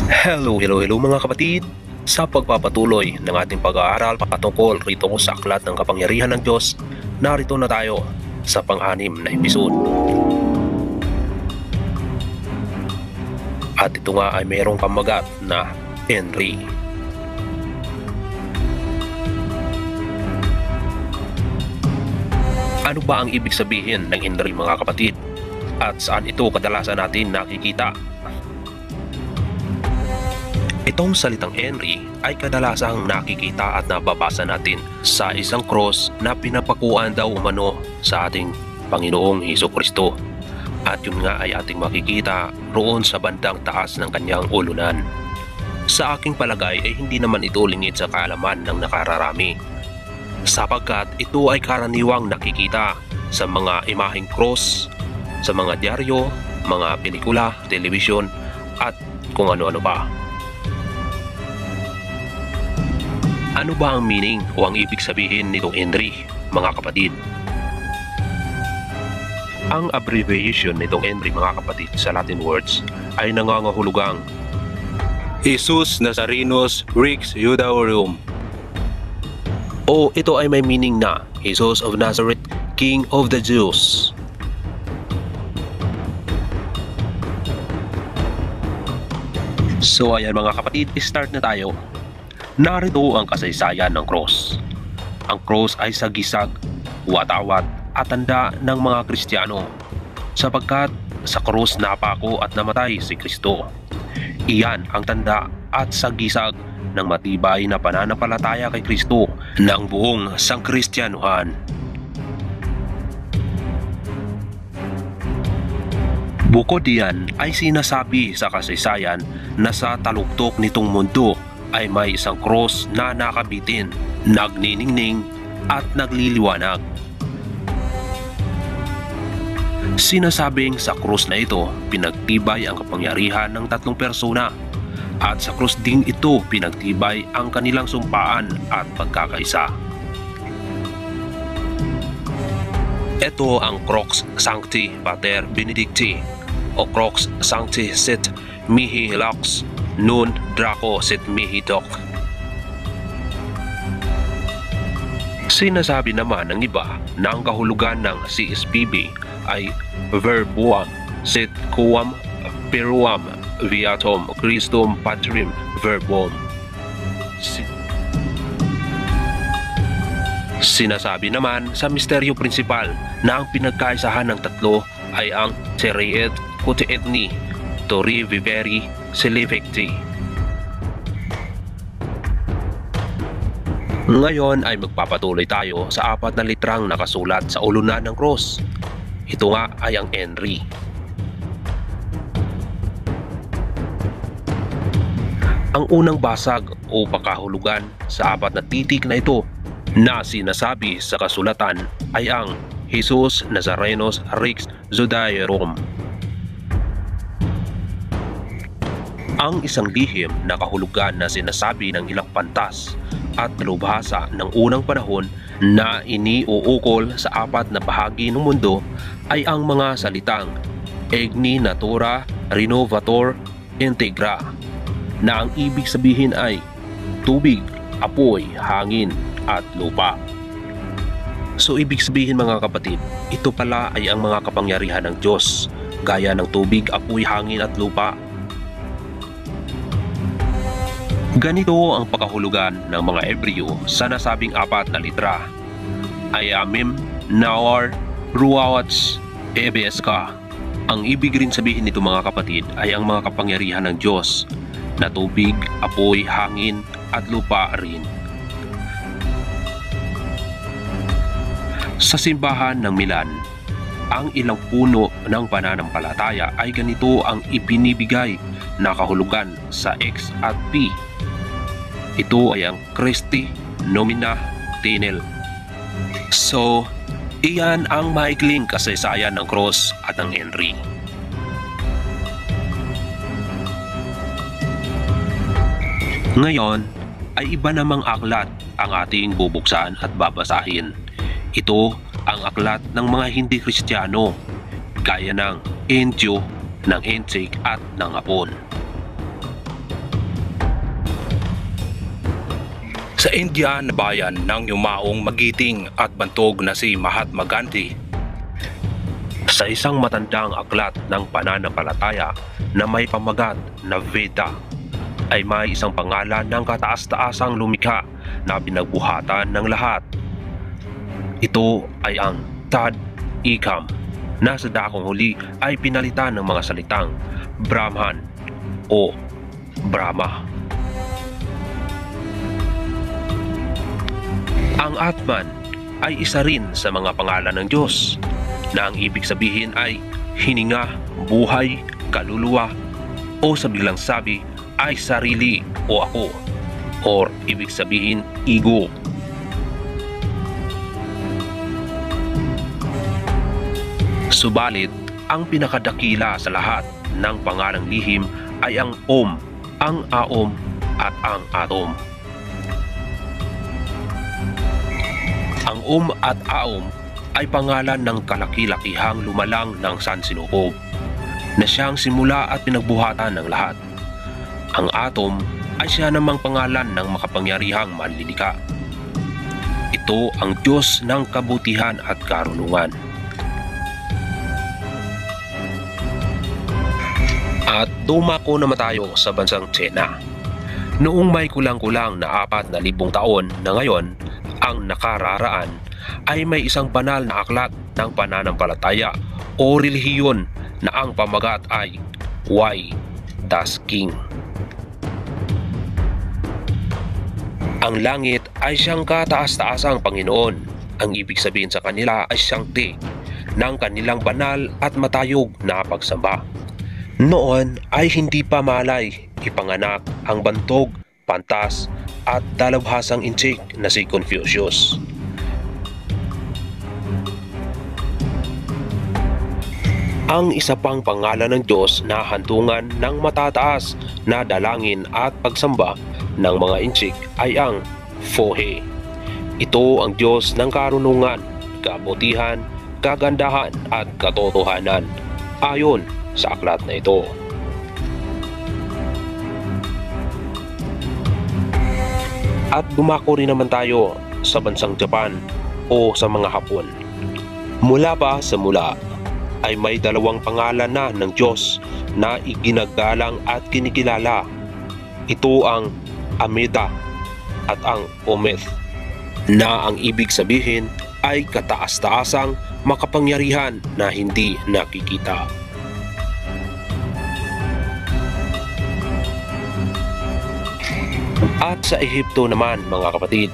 Hello mga kapatid! Sa pagpapatuloy ng ating pag-aaral patungkol rito sa aklat ng kapangyarihan ng Diyos, narito na tayo sa pang-anim na episode. At ito nga ay mayroong pamagat na Henry. Ano ba ang ibig sabihin ng Henry mga kapatid? At saan ito kadalasan natin nakikita? Itong salitang Henry ay kadalasang nakikita at nababasa natin sa isang cross na pinapakuan daw umano sa ating Panginoong Hesukristo. At yun nga ay ating makikita roon sa bandang taas ng kanyang ulunan. Sa aking palagay ay hindi naman ito lingid sa kaalaman ng nakararami, sapagkat ito ay karaniwang nakikita sa mga imaheng cross, sa mga dyaryo, mga pelikula, telebisyon at kung ano-ano pa. Ano ba ang meaning o ang ibig sabihin nitong Henry, mga kapatid? Ang abbreviation nitong Henry, mga kapatid, sa Latin words ay nangangahulugang Jesus Nazarenus Rex Judaeorum. O ito ay may meaning na Jesus of Nazareth, King of the Jews. So ayan mga kapatid, start na tayo. Narito ang kasaysayan ng cross. Ang cross ay sagisag, watawat at tanda ng mga Kristiyano, sapagkat sa cross napako at namatay si Kristo. Iyan ang tanda at sagisag ng matibay na pananampalataya kay Kristo ng buong sangkristyanuhan. Bukod diyan ay sinasabi sa kasaysayan na sa taluktok nitong mundo ay may isang cross na nakabitin, nagniningning at nagliliwanag. Sinasabing sa cross na ito pinagtibay ang kapangyarihan ng tatlong persona, at sa cross ding ito pinagtibay ang kanilang sumpaan at pagkakaisa. Ito ang Crux Sancti Pater Benedicti o Crux Sancti Sit Mihi Lux Nun Draco Sit Mihi Doc. Sinasabi naman ng iba na ang kahulugan ng CSPB ay Verbuam Sit Quam Peruam Viatum Christum Patrim Verbum. Sinasabi naman sa misteryo prinsipal na ang pinagkaisahan ng tatlo ay ang Teriet Kutietni Tori Viveri Selevecti. Ngayon ay magpapatuloy tayo sa apat na litrang nakasulat sa ulunan ng cross. Ito nga ay ang Henry. Ang unang basag o pakahulugan sa apat na titik na ito na sinasabi sa kasulatan ay ang Jesus Nazarenus Rex Judaeorum. Ang isang lihim na kahulugan na sinasabi ng ilang pantas at dalubhasa ng unang panahon na iniuukol sa apat na bahagi ng mundo ay ang mga salitang Igni Natura Renovator Integra, na ang ibig sabihin ay tubig, apoy, hangin at lupa. So ibig sabihin mga kapatid, ito pala ay ang mga kapangyarihan ng Diyos gaya ng tubig, apoy, hangin at lupa. Ganito ang pakahulugan ng mga Hebreo sa nasabing apat na litra. Ayamim, Nawar, Ruawats, Ebeska. Ang ibig rin sabihin nito mga kapatid ay ang mga kapangyarihan ng Diyos na tubig, apoy, hangin at lupa rin. Sa simbahan ng Milan, ang ilang puno ng pananampalataya ay ganito ang ipinibigay na kahulugan sa X at P. Ito ay ang Christi Nomina Tenel. So, iyan ang maikling kasaysayan ng cross at ng Henry. Ngayon ay iba namang aklat ang ating bubuksan at babasahin. Ito ang aklat ng mga hindi Kristiyano, gaya ng Indio, ng Intik at ng Hapon. Sa India na bayan ng yumaong magiting at bantog na si Mahatma Gandhi. Sa isang matandang aklat ng pananampalataya na may pamagat na Veda ay may isang pangalan ng kataas-taasang lumikha na pinagbuhatan ng lahat. Ito ay ang Tad Ikam na sa dakong huli ay pinalitan ng mga salitang Brahman o Brahma. Ang Atman ay isa rin sa mga pangalan ng Diyos na ang ibig sabihin ay hininga, buhay, kaluluwa o sa biglang sabi ay sarili o ako or ibig sabihin ego. Subalit, ang pinakadakila sa lahat ng pangalang lihim ay ang Om, ang Aom at ang Atom. Ang Om at Aom ay pangalan ng kalaki-lakihang lumalang ng sansinukob na siyang simula at pinagbuhatan ng lahat. Ang Atom ay siya namang pangalan ng makapangyarihang manlilikha. Ito ang Diyos ng kabutihan at karunungan. At dumako naman tayo sa bansang Tsina. Noong may kulang-kulang na 4,000 taon na ngayon ang nakararaan ay may isang banal na aklat ng pananampalataya o relihiyon na ang pamagat ay Why Das King. Ang langit ay siyang kataas-taasang Panginoon. Ang ibig sabihin sa kanila ay siyang te ng kanilang banal at matayog na pagsamba. Noon ay hindi pa malay ipanganak ang bantog, pantas at dalubhasang inchik na si Confucius. Ang isa pang pangalan ng Diyos na hantungan ng matataas na dalangin at pagsamba ng mga inchik ay ang Fohe. Ito ang Diyos ng karunungan, kabutihan, kagandahan at katotohanan ayon sa aklat na ito. At dumako rin naman tayo sa bansang Japan o sa mga Hapon. Mula pa sa mula ay may dalawang pangalan na ng Diyos na iginagalang at kinikilala. Ito ang Amida at ang Ometh na ang ibig sabihin ay kataas-taasang makapangyarihan na hindi nakikita. At sa Ehipto naman mga kapatid,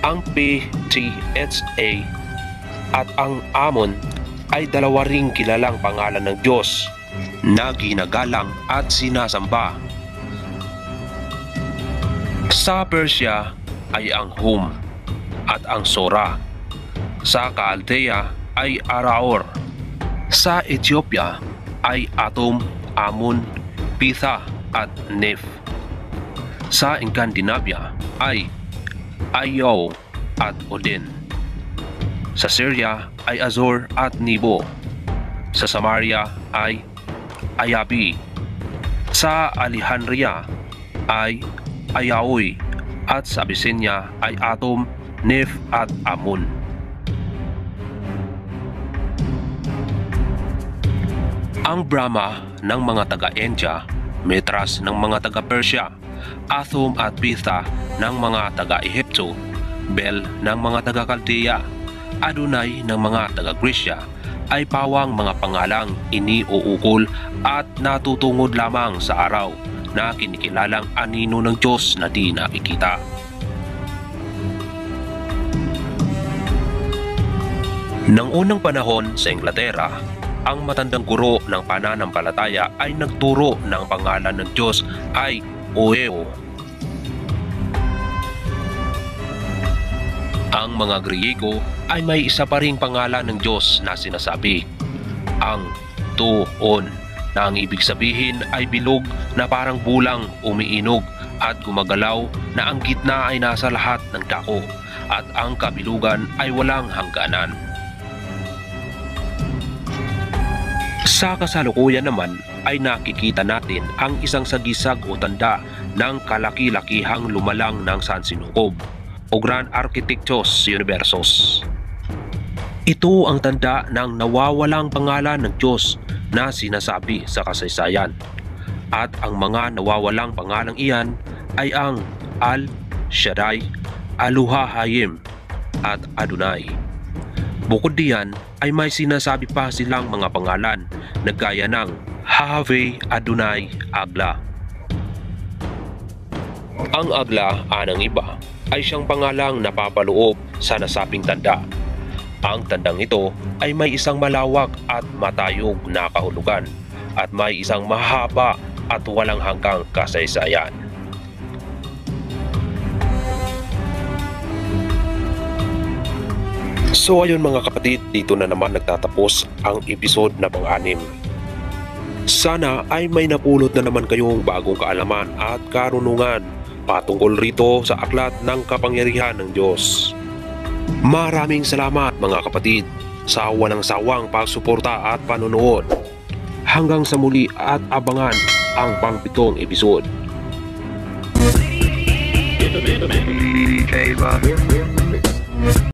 ang PTHA at ang Amon ay dalawa ring kilalang pangalan ng Diyos na ginagalang at sinasamba. Sa Persia ay ang Hum at ang Sora. Sa Chaldea ay Araor. Sa Ethiopia ay Atom, Amun, Pitha at Nef. Sa Scandinavia ay Ayaw at Odin. Sa Syria ay Azor at Nibo. Sa Samaria ay Ayabi. Sa Alejandria ay Ayaoy at sa Abyssinia ay Atom, Nef at Amun. Ang Brahma ng mga taga-India, Mithras ng mga taga-Persia, Athom at Pitha ng mga taga-Ehipto, Bel ng mga taga-Chaldea, Adonai ng mga taga-Grisya ay pawang mga pangalang iniuukol at natutungod lamang sa araw na kinikilalang anino ng Diyos na di nakikita. Nang unang panahon sa Inglaterra, ang matandang guro ng pananampalataya ay nagturo ng pangalan ng Diyos ay Oeo. Ang mga Griego ay may isa pa ring pangalan ng Diyos na sinasabi, ang Tuon, na ang ibig sabihin ay bilog na parang bulang umiinog at gumagalaw na ang gitna ay nasa lahat ng dako at ang kabilugan ay walang hangganan. Sa kasalukuyan naman ay nakikita natin ang isang sagisag o tanda ng kalaki-lakihang lumalang ng sansinukob o Grand Architectos Universos. Ito ang tanda ng nawawalang pangalan ng Diyos na sinasabi sa kasaysayan. At ang mga nawawalang pangalang iyan ay ang Al-Shaddai, Elohim at Adonai. Bukod diyan ay may sinasabi pa silang mga pangalan na gaya ng Yahweh Adonai Agla. Ang Agla, anang iba, ay siyang pangalang napapaloob sa nasabing tanda. Ang tandang ito ay may isang malawak at matayog na kahulugan at may isang mahaba at walang hanggang kasaysayan. So ayun mga kapatid, dito na naman nagtatapos ang episode na pang-anim. Sana ay may napulot na naman kayong bagong kaalaman at karunungan patungkol rito sa aklat ng kapangyarihan ng Diyos. Maraming salamat mga kapatid sa walang sawang pagsuporta at panonood. Hanggang sa muli at abangan ang pang-pitong episode.